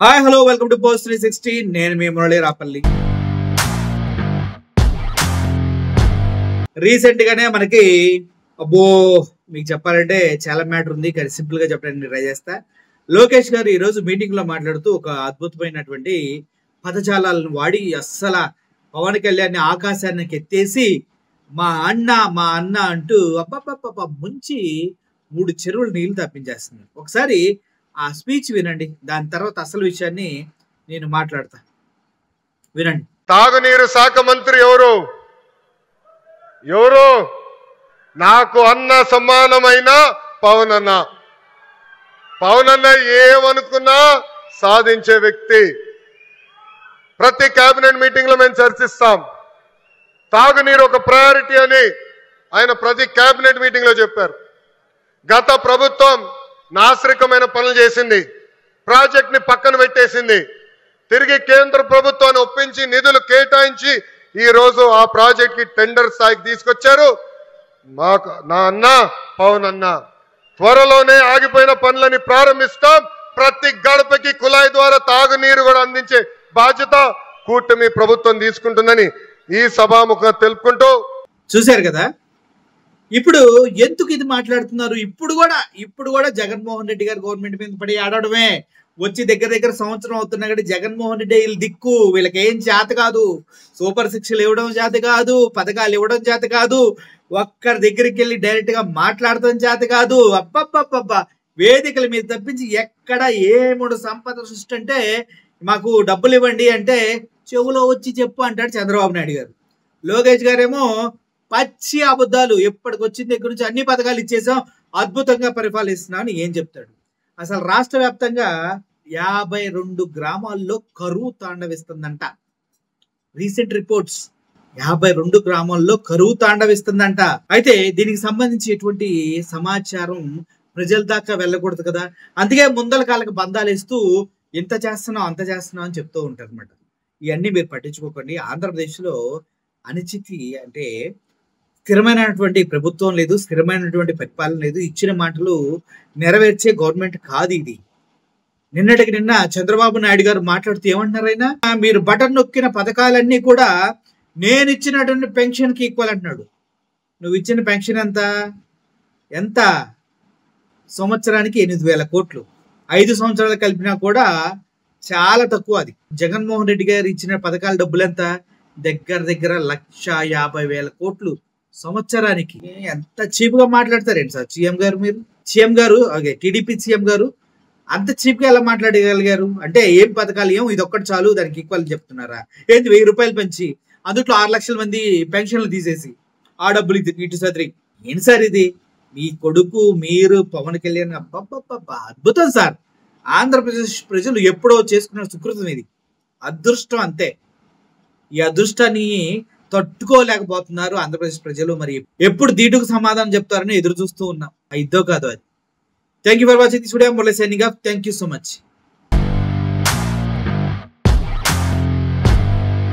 Hi hello welcome to post 360. నేను మీ Murali Rapalli. Recent గానే మనకి మీకు చెప్పాలంటే చాలా మ్యాటర్ ఉంది, కానీ సింపుల్ గా చెప్పడానికి ట్రై చేస్తా. లోకేష్ గారు ఈ రోజు మీటింగ్ లో మాట్లాడుతూ ఒక అద్భుతమైనటువంటి పదజాలాలను వాడి అస్సలు పవన్ కళ్యాణ్ ఆకాశానికి ఎత్తేసి మా అన్న అంటూ అబ్బబ్బబ్బ ముంచి 3 చెరువులు నీళ్లు తప్పించేస్తున్నారు. ఒకసారి ఆ స్పీచ్ వినండి, దాని తర్వాత అసలు విషయాన్ని నేను మాట్లాడతా. వినండి. తాగునీరు శాఖ మంత్రి ఎవరు నాకు అన్న సమానమైన పవన్ అన్న ఏమనుకున్నా సాధించే వ్యక్తి. ప్రతి కేబినెట్ మీటింగ్ లో మేము చర్చిస్తాం. తాగునీరు ఒక ప్రయారిటీ అని ఆయన ప్రతి కేబినెట్ మీటింగ్ లో చెప్పారు. గత ప్రభుత్వం నాశరికమైన పనులు చేసింది, ప్రాజెక్ట్ ని పక్కన పెట్టేసింది. తిరిగి కేంద్ర ప్రభుత్వాన్ని ఒప్పించి నిధులు కేటాయించి ఈ రోజు ఆ ప్రాజెక్ట్ కి టెండర్ స్థాయికి తీసుకొచ్చారు. నా అన్న పవన్ అన్న త్వరలోనే ఆగిపోయిన పనులని ప్రారంభిస్తాం. ప్రతి గడపకి కుళాయి ద్వారా తాగునీరు కూడా అందించే బాధ్యత కూటమి ప్రభుత్వం తీసుకుంటుందని ఈ సభాముఖంగా తెలుపుకుంటూ. చూశారు కదా, ఇప్పుడు ఎందుకు ఇది మాట్లాడుతున్నారు? ఇప్పుడు కూడా జగన్మోహన్ రెడ్డి గారు గవర్నమెంట్ మీద పడి ఆడడమే. వచ్చి దగ్గర సంవత్సరం అవుతున్నా కానీ జగన్మోహన్ రెడ్డి వీళ్ళు దిక్కు, వీళ్ళకి ఏం చేత కాదు. సూపర్ శిక్షలు ఇవ్వడం చేత కాదు, పథకాలు ఇవ్వడం చేత కాదు, ఒక్కరి దగ్గరికి వెళ్ళి డైరెక్ట్ గా మాట్లాడటం చేత కాదు. అబ్బబ్బబ్బబ్బా, వేదికల మీద తప్పించి ఎక్కడ ఏముడు సంపద సృష్టి అంటే మాకు డబ్బులు ఇవ్వండి అంటే చెవులో వచ్చి చెప్పు అంటాడు చంద్రబాబు నాయుడు గారు. లోకేష్ గారేమో పచ్చి అబద్ధాలు, ఎప్పటికి వచ్చిన దగ్గర నుంచి అన్ని పథకాలు ఇచ్చేసాం, అద్భుతంగా పరిపాలిస్తున్నాం అని ఏం చెప్తాడు? అసలు రాష్ట్ర వ్యాప్తంగా 52 గ్రామాల్లో కరువు తాండవిస్తుందంట. రీసెంట్ రిపోర్ట్స్, 52 గ్రామాల్లో కరువు తాండవిస్తుందంట. అయితే దీనికి సంబంధించి ఎటువంటి సమాచారం ప్రజల దాకా వెళ్ళకూడదు కదా, అందుకే ముందల కాలకు బంధాలు ఇస్తూ ఇంత చేస్తున్నాం అంత చేస్తున్నాం అని చెప్తూ ఉంటారు అనమాట. ఇవన్నీ మీరు పట్టించుకోకండి. ఆంధ్రప్రదేశ్లో అనిశ్చితి అంటే స్థిరమైనటువంటి ప్రభుత్వం లేదు, స్థిరమైనటువంటి పరిపాలన లేదు, ఇచ్చిన మాటలు నెరవేర్చే గవర్నమెంట్ కాదు ఇది. నిన్నటికి నిన్న చంద్రబాబు నాయుడు గారు మాట్లాడుతూ ఏమంటున్నారైనా, మీరు బటన్ నొక్కిన పథకాలన్నీ కూడా నేను ఇచ్చినటువంటి పెన్షన్ కి ఈక్వల్ అంటున్నాడు. నువ్వు ఇచ్చిన పెన్షన్ ఎంత? సంవత్సరానికి 8,000 కోట్లు. 5 సంవత్సరాలు కలిపినా కూడా చాలా తక్కువ అది. జగన్మోహన్ రెడ్డి గారు ఇచ్చిన పథకాల డబ్బులు ఎంత? దగ్గర 1,50,000 కోట్లు సంవత్సరానికి. ఎంత చీప్ గా మాట్లాడతారేంటి సార్ సీఎం గారు? మీరు సీఎం గారు, టీడీపీ సీఎం గారు అంత చీప్ గా ఎలా మాట్లాడగలిగారు? అంటే ఏం పథకాలు, ఏం ఇది ఒక్కటి చాలు దానికి ఈక్వల్ చెప్తున్నారా? ఏంటి 1000 రూపాయలు పెంచి అందుట్లో 6 లక్షల మంది పెన్షన్లు తీసేసి ఆ డబ్బులు ఇటు సదరి ఏంటి సార్ ఇది? మీ కొడుకు, మీరు, పవన్ కళ్యాణ్, అబ్బబ్బబ్బా అద్భుతం సార్. ఆంధ్రప్రదేశ్ ప్రజలు ఎప్పుడో చేసుకున్న సుకృతం ఇది, అదృష్టం అంతే. ఈ అదృష్టాన్ని తట్టుకోలేకపోతున్నారు ఆంధ్రప్రదేశ్ ప్రజలు. మరి ఎప్పుడు దీటుకు సమాధానం చెప్తారని ఎదురు చూస్తూ ఉన్నాం. ఇద్దో కాదు అది. Thank you for watching this video. Murali signing off. Thank you so much.